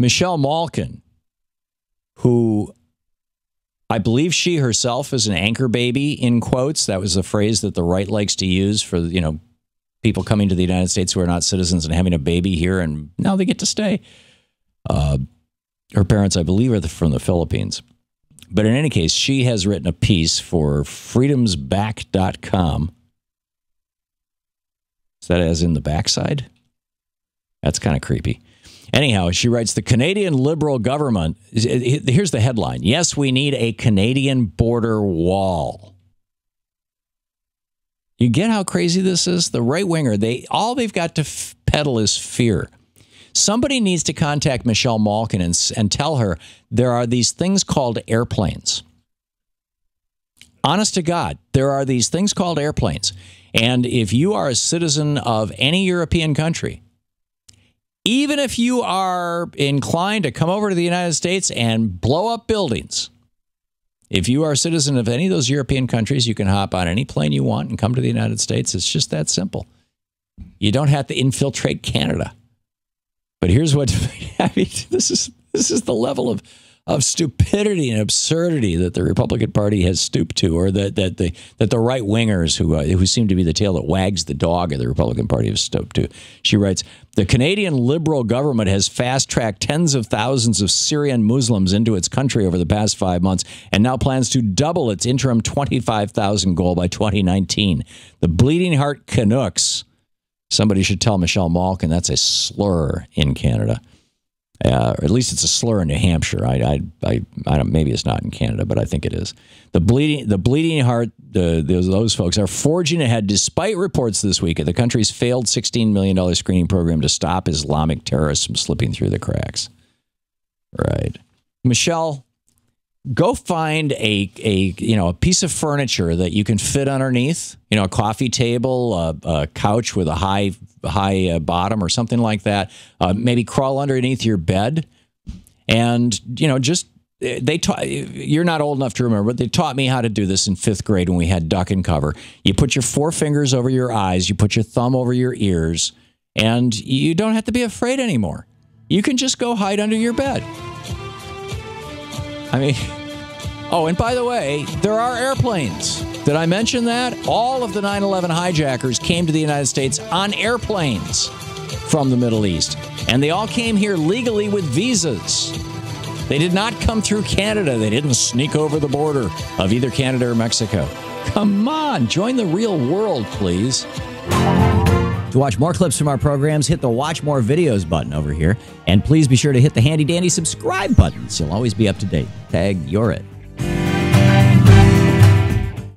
Michelle Malkin, who I believe she herself is an anchor baby, in quotes. That was a phrase that the right likes to use for, you know, people coming to the United States who are not citizens and having a baby here, and now they get to stay. Her parents, I believe, are from the Philippines. But in any case, she has written a piece for freedomsback.com. Is that as in the backside? That's kind of creepy. Anyhow, she writes, the Canadian Liberal government, here's the headline. Yes, we need a Canadian border wall. You get how crazy this is? The right-winger, all they've got to peddle is fear. Somebody needs to contact Michelle Malkin and tell her there are these things called airplanes. Honest to God, there are these things called airplanes. And if you are a citizen of any European country, even if you are inclined to come over to the United States and blow up buildings, if you are a citizen of any of those European countries, you can hop on any plane you want and come to the United States. It's just that simple. You don't have to infiltrate Canada. But here's what, I mean, this is the level of stupidity and absurdity that the Republican Party has stooped to, or that the right wingers who seem to be the tail that wags the dog of the Republican Party have stooped to. She writes, the Canadian Liberal government has fast-tracked tens of thousands of Syrian Muslims into its country over the past 5 months and now plans to double its interim 25,000 goal by 2019. The Bleeding Heart Canucks. Somebody should tell Michelle Malkin that's a slur in Canada. Or at least it's a slur in New Hampshire. I don't. Maybe it's not in Canada, but I think it is. The Bleeding Heart. Those folks are forging ahead, despite reports this week of the country's failed $16 million screening program to stop Islamic terrorists from slipping through the cracks. Right, Michelle, go find a piece of furniture that you can fit underneath. You know, a coffee table, a couch with a high bottom or something like that. Maybe crawl underneath your bed, and just you're not old enough to remember, but they taught me how to do this in 5th grade when we had duck and cover. You put your 4 fingers over your eyes, you put your thumb over your ears, and you don't have to be afraid anymore. You can just go hide under your bed. I mean, oh, and by the way, there are airplanes. Did I mention that? All of the 9/11 hijackers came to the United States on airplanes from the Middle East. And they all came here legally with visas. They did not come through Canada. They didn't sneak over the border of either Canada or Mexico. Come on, join the real world, please. To watch more clips from our programs, hit the Watch More Videos button over here. And please be sure to hit the handy-dandy subscribe button so you'll always be up to date. Tag, you're it.